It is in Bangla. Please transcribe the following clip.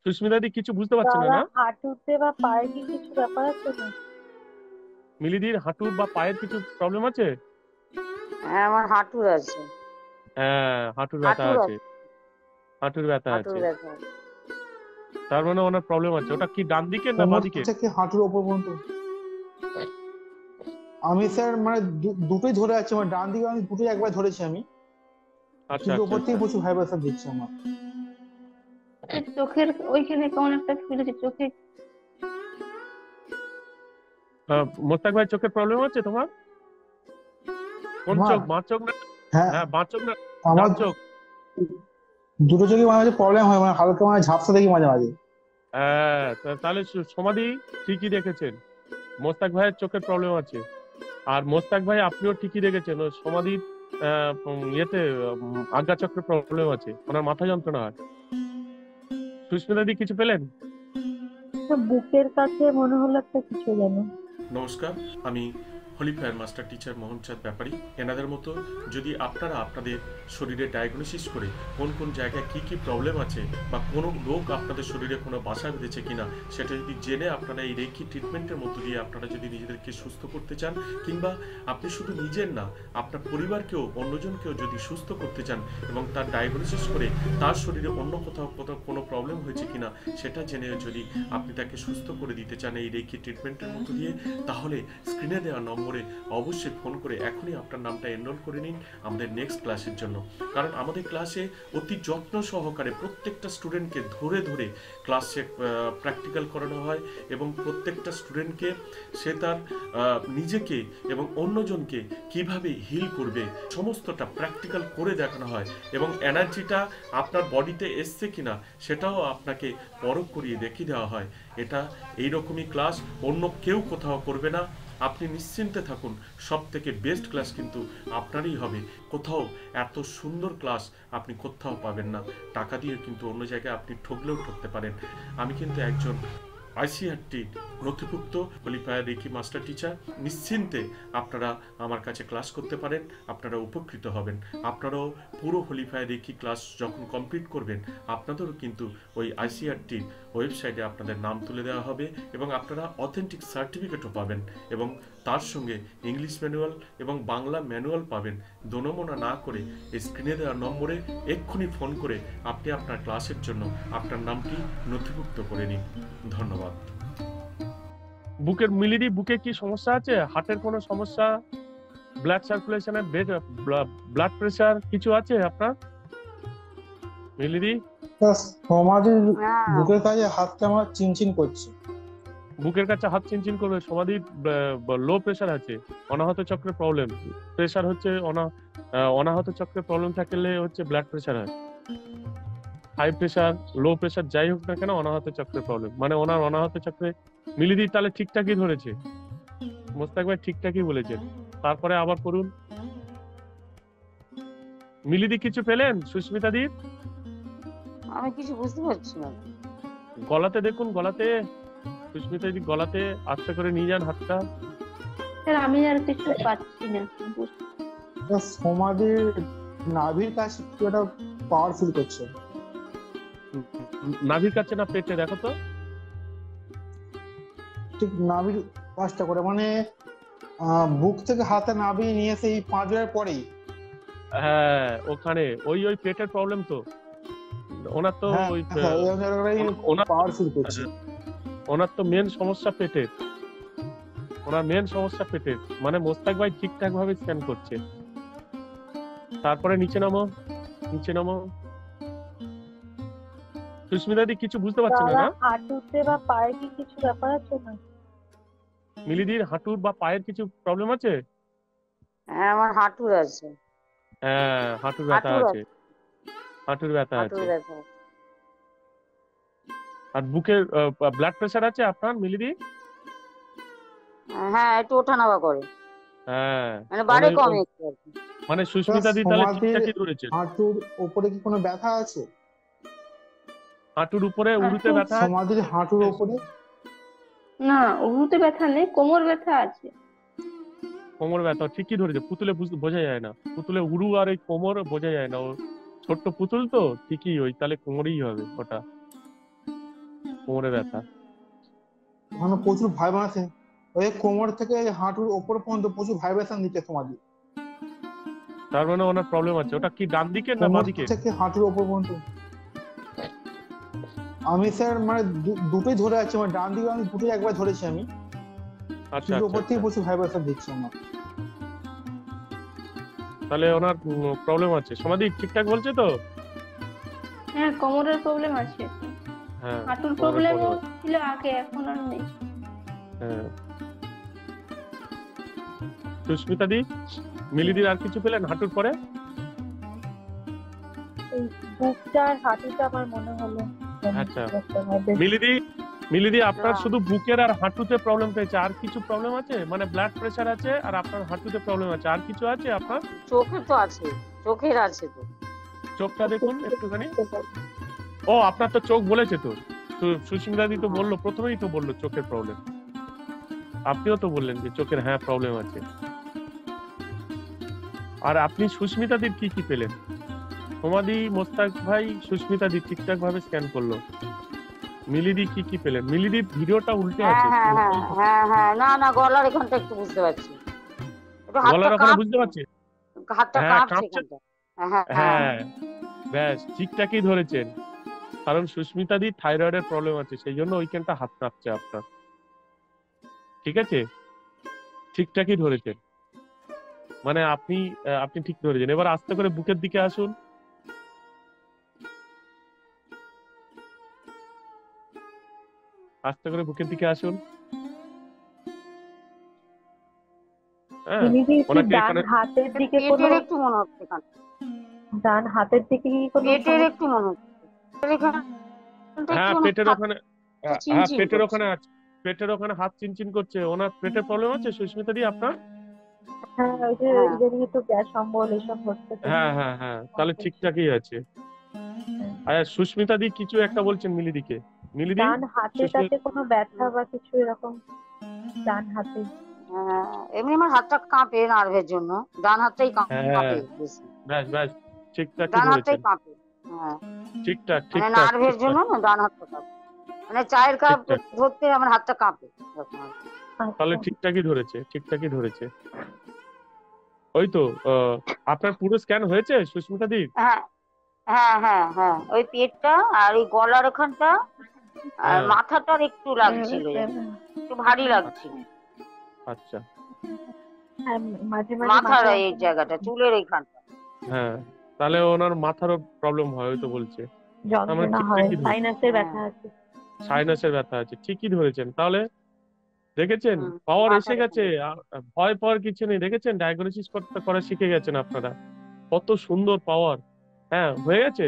সুস্মিতা দি কিছু বুঝতে পারছে না দাদা, না? হাঁটুতে বা পায়ে কি কিছু ব্যাপার আছে না? মিলিদির হাঁটুর বা পায়ের কিছু প্রবলেম আছে? হ্যাঁ, আমার হাঁটুর আছে। হ্যাঁ, হাঁটুর ব্যথা হাঁটুর আছে। আছে। হাঁটুর ব্যথা হাঁটুর আছে। ব্যথা আছে। তার মানে ওনার প্রবলেম আছে। ওটা কি ডান দিকে না বাঁ কোমর দিকে? থেকে হাঁটুর ওপর পর্যন্ত। আমি স্যার মানে দুটোই ধরে আছি, মানে ডান দিকে আমি দুটোই একবার ধরেছি আমি, আচ্ছা কিন্তু আচ্ছা ওপর আচ্ছা। থেকে প্রচুর ভাইব্রেশন দিচ্ছে আমার। এই চোখের ওইখানে কেমন একটা ফিল হচ্ছে চোখে। মোস্তাক ভাই চোখের প্রবলেম আছে তোমার? কোন আমার, চোখ, বাঁ চোখ না? হ্যাঁ হ্যাঁ, বাঁ চোখ না আমার ডান চোখ? দুটো চোখে মাঝে মাঝে প্রবলেম হয়, মানে হালকা মানে ঝাপসা দেখি মাঝে মাঝে। হ্যাঁ, তাহলে সমাধি ঠিকই দেখেছেন। মোস্তাক ভাইয়ের চোখের প্রবলেম আছে। আর মোস্তাক ভাই আপনিও ঠিকই দেখেছেন, ও সমাধির ইয়েতে আজ্ঞা চক্রের প্রবলেম আছে, ওনার মাথা যন্ত্রণা হয়। সুস্মিতা দি কিছু পেলেন? তো বুকের কাছে মনে হলো একটা কিছু যেন। নমস্কার, আমি হলিফায়ার মাস্টার টিচার মোহনচাঁদ ব্যাপারী। এনাদের মতো যদি আপনারা আপনাদের শরীরে ডায়াগনোসিস করে কোন কোন জায়গায় কি কি প্রবলেম আছে বা কোনো রোগ আপনাদের শরীরে কোনো বাসা বেঁধেছে কিনা সেটা যদি জেনে আপনারা এই রেকি ট্রিটমেন্টের মধ্য দিয়ে আপনারা যদি নিজেদেরকে সুস্থ করতে চান, কিংবা আপনি শুধু নিজের না আপনার পরিবারকেও অন্যজনকেও যদি সুস্থ করতে চান এবং তার ডায়াগনোসিস করে তার শরীরে অন্য কোথাও কোথাও কোনো প্রবলেম হয়েছে কিনা সেটা জেনে যদি আপনি তাকে সুস্থ করে দিতে চান এই রেকি ট্রিটমেন্টের মধ্য দিয়ে, তাহলে স্ক্রিনে দেওয়া নম্বরে অবশ্যই ফোন করে এখনই আপনার নামটা এনরোল করে নিন আমাদের নেক্সট ক্লাসের জন্য। কারণ আমাদের ক্লাসে অতি যত্ন সহকারে প্রত্যেকটা স্টুডেন্টকে ধরে ধরে ক্লাসে প্র্যাকটিক্যাল করানো হয় এবং প্রত্যেকটা স্টুডেন্টকে সে তার নিজেকে এবং অন্যজনকে কিভাবে হিল করবে সমস্তটা প্র্যাকটিক্যাল করে দেখানো হয় এবং এনার্জিটা আপনার বডিতে এসছে কিনা সেটাও আপনাকে পরখ করিয়ে দেখিয়ে দেওয়া হয়। এটা এইরকমই ক্লাস অন্য কেউ কোথাও করবে না। আপনি নিশ্চিন্তে থাকুন, সব থেকে বেস্ট ক্লাস কিন্তু আপনারই হবে। কোথাও এত সুন্দর ক্লাস আপনি কোথাও পাবেন না। টাকা দিয়ে কিন্তু অন্য জায়গায় আপনি ঠকলেও ঠকতে পারেন। আমি কিন্তু একজন আইসিআরটি নথিভুক্ত কোয়ালিফায়ার রেকি মাস্টার টিচার। নিশ্চিন্তে আপনারা আমার কাছে ক্লাস করতে পারেন, আপনারা উপকৃত হবেন। আপনারাও পুরো কোয়ালিফায়ার রেকি ক্লাস যখন কমপ্লিট করবেন আপনাদেরও কিন্তু ওই আইসিআরটির ওয়েবসাইটে আপনাদের নাম তুলে দেওয়া হবে এবং আপনারা অথেন্টিক সার্টিফিকেটও পাবেন এবং তার সঙ্গে ইংলিশ ম্যানুয়াল এবং বাংলা ম্যানুয়াল পাবেন। দোনোমোনা না করে এই স্ক্রিনে দেওয়া নম্বরে এক্ষুনি ফোন করে আপনি আপনার ক্লাসের জন্য আপনার নামটি নথিভুক্ত করে নিন। ধন্যবাদ। বুকের মিলিদি বুকে কি সমস্যা আছে? হার্টের কোনো সমস্যা, ব্লাড সার্কুলেশনের, ব্লাড প্রেসার কিছু আছে আপনার মিলিদি? সমাধির হ্যাঁ, বুকের কাছে হাতটা আমার চিনচিন করছে। বুকের কাছে হাত চিনচিন করবে। সমাধির লো প্রেসার আছে, অনাহত চক্রের প্রবলেম। প্রেসার হচ্ছে অনাহত চক্রের প্রবলেম থাকলে হচ্ছে ব্লাড প্রেসার হয়। হাই প্রেসার, লো প্রেসার যাই হোক না কেন, অনাহত চক্রের প্রবলেম মানে ওনার অনাহত চক্রে। মিলিদি তাহলে ঠিকঠাকই ধরেছে, মোস্তাক ভাই ঠিকঠাকই বলেছেন। তারপরে আবার করুন। মিলিদি কিছু পেলেন? সুস্মিতা দি আমি কিছু বুঝতে পারছি না। গলাতে দেখুন, গলাতে সুস্মিতা দি গলাতে আস্তে করে নিয়ে যান হাতটা। স্যার আমি আর কিছু পাচ্ছি না। সমাধির নাভির কাছে একটু একটা পাওয়ার ফিল করছে। নাভির কাছে না পেটে? দেখো তো। ঠিক নাভির পাশটা করে, মানে বুক থেকে হাতে নাভি নিয়ে এসে এই 5 পরেই। হ্যাঁ, ওখানে ওই ওই পেটের প্রবলেম তো ওনার তো। হ্যাঁ ওই হ্যাঁ, এই জায়গাটাই ওনার পাওয়ার ফিল করছে। ওনার তো মেন সমস্যা পেটের। ওনার মেন সমস্যা পেটের, মানে মোস্তাক ভাই ঠিকঠাক ভাবে স্ক্যান করছে। তারপরে নিচে নামো, নিচে নামো। সুস্মিতা দি কিছু বুঝতে পারছে না দাদা, না? হাঁটুতে বা পায়ে কি কিছু ব্যাপার আছে না? মিলিদির হাঁটুর বা পায়ের কিছু প্রবলেম আছে? হ্যাঁ, আমার হাঁটুর আছে। হ্যাঁ, হাঁটুর ব্যথা হাঁটুর আছে। আছে। হাঁটুর ব্যথা হাঁটুর আছে। ব্যথা আছে। আর বুকের ব্লাড প্রেসার আছে আপনার মিলিদি? হ্যাঁ, একটু ওঠানামা করে, হ্যাঁ, মানে বাড়ে কমে একটু আর কি। মানে সুস্মিতা দি তাহলে সমাধির ঠিকঠাকই ধরেছেন। হাঁটুর ওপরে কি কোনো ব্যথা আছে? হাঁটুর উপরে উরুতে হাঁটু- ব্যথা আছে? সমাধির হাঁটুর ওপরে? না, উরুতে ব্যথা নেই, কোমর ব্যথা আছে। কোমর ব্যথা ঠিকই ধরেছে। পুতুলে বোঝা যায় না, পুতুলে উরু আর এই কোমর বোঝা যায় না। ও ছোট্ট পুতুল তো, ঠিকই ওই তাহলে কোমরই হবে ওটা। কোমরে ব্যথা? ওখানে প্রচুর ভাইব্রেশন, ওই কোমর থেকে হাঁটুর ওপর পর্যন্ত প্রচুর ভাইব্রেশন দিচ্ছে সমাধি। তার মানে ওনার প্রবলেম আছে। ওটা কি ডান দিকে না কোমর বাঁ দিকে? থেকে হাঁটুর ওপর পর্যন্ত। আমি স্যার মানে দুটোই ধরে আছি, মানে ডান দিকে আমি দুটোই একবার ধরেছি আমি, আচ্ছা কিন্তু আচ্ছা ওপর থেকে আচ্ছা। প্রচুর ভাইব্রেশন দিচ্ছে আমার। তাহলে ওনার প্রবলেম আছে। সমাধি ঠিকঠাক বলছে তো? হ্যাঁ, কোমরের প্রবলেম আছে। হ্যাঁ, হাঁটুর কোমরের প্রবলেমও problem আছে। ছিল আগে, এখন আর নেই। হ্যাঁ। সুস্মিতা দি, মিলিদির আর কিছু পেলেন হাঁটুর পরে? এই বুকটা আর হাঁটুটা আমার মনে হলো যেন আচ্ছা। একটা হবে। মিলিদি আপনার হ্যাঁ। শুধু বুকের আর হাঁটুতে প্রবলেম পেয়েছে, আর কিছু প্রবলেম আছে? মানে ব্লাড প্রেশার আছে আর আপনার হাঁটুতে প্রবলেম আছে, আর কিছু আছে আপনার? চোখের তো আছে, চোখের আছে তো। চোখটা দেখুন একটুখানি। ও, আপনার তো চোখ বলেছে তো। সুস্মিতা দি তো বললো, প্রথমেই তো বললো চোখের প্রবলেম। আপনিও তো বললেন যে চোখের হ্যাঁ প্রবলেম আছে। আর আপনি সুস্মিতা দির কি কি পেলেন? সমাধি, মোস্তাক ভাই, সুস্মিতা দি ঠিকঠাক ভাবে স্ক্যান করলো। মিলিদি কি কি পেলেন? মিলিদির ভিডিওটা উল্টে হ্যাঁ আছে। হ্যাঁ হ্যাঁ হ্যাঁ হ্যাঁ, না না, গলার এখানটা একটু বুঝতে পারছি, একটু গলার হাতটা ওখানে বুঝতে কাঁপছে, পারছি। হাতটা হ্যাঁ, কাঁপছে কাঁপছে। এখানটা। হ্যাঁ হ্যাঁ হ্যাঁ, ব্যাস ঠিকঠাকই ধরেছেন। কারণ সুস্মিতা দি থাইরয়েডের প্রবলেম আছে, সেই জন্য ওইখানটা হাত কাঁপছে আপনার। ঠিক আছে, ঠিকঠাকই ধরেছেন। মানে আপনি ঠিক ধরেছেন। এবার আস্তে করে বুকের দিকে আসুন। আস্তে করে বুকের দিকে আসুন। হ্যাঁ, মিলিদি কি ওনাকে ডান এখানে হাতের দিকে কোনো, পেটের একটু মনে হচ্ছে এখানটা, ডান হাতের দিকে কি কোনো পেটের একটু মনে হচ্ছে, পেটের এখানটা হ্যাঁ একটু মনে পেটের হচ্ছে ওখানে, হ্যাঁ চিনচিন পেটের করছে। ওখানে আছে। পেটের ওখানে হাত চিনচিন করছে। ওনার পেটের প্রবলেম আছে সুস্মিতা দি আপনার? হ্যাঁ ওই যে হ্যাঁ। ইদানিং একটু গ্যাস অম্বল এসব হচ্ছে তো। হ্যাঁ হ্যাঁ হ্যাঁ, তাহলে ঠিকঠাকই আছে। আচ্ছা, সুস্মিতা দি কিছু একটা বলছেন মিলিদিকে। মিলিদি, ডান হাতেটাতে কোনো ব্যথা বা কিছু এরকম? ডান হাতে এমনি আমার হাতটা কাঁপে নার্ভের জন্য, ডান হাতটাই হ্যাঁ কাঁপে বেশি, ব্যাস ব্যাস ঠিকঠাকই ডান হাতটাই ধরেছেন। কাঁপে। হ্যাঁ, ঠিকঠাক মানে ঠিকঠাক নার্ভের জন্য ঠিকঠাক না ডান হাতটা কাঁপে, মানে চায়ের কাপ ঠিকঠাক। ধরতে আমার হাতটা কাঁপে এরকম আর কি। তাহলে ঠিকঠাকই ধরেছে, ঠিকঠাকই ধরেছে। ওই তো আপনার পুরো স্ক্যান হয়েছে সুস্মিতা দি? হ্যাঁ হ্যাঁ হ্যাঁ হ্যাঁ, ওই পেটটা আর ওই গলার ওখানটা আর হ্যাঁ। মাথাটার একটু লাগছিল যেন, একটু ভারী লাগছিল আচ্ছা। হ্যাঁ, মাঝে মাঝে মাথার মাথায় এই জায়গাটা, চুলের এইখানটা। হ্যাঁ, তাহলে ওনার মাথারও প্রবলেম হয়, ওই তো বলছে। আমরা যন্ত্রণা হয়, ঠিকঠাকই ধরেছি। সাইনাসের ব্যথা আছে। সাইনাসের ব্যথা আছে, ঠিকই ধরেছেন। তাহলে দেখেছেন হুম, পাওয়ার এসে মাথার গেছে। এখানটা। আর ভয় পাওয়ার কিছু নেই। দেখেছেন ডায়াগনোসিস করতে করা শিখে গেছেন আপনারা। কত সুন্দর পাওয়ার। হ্যাঁ, হয়ে গেছে।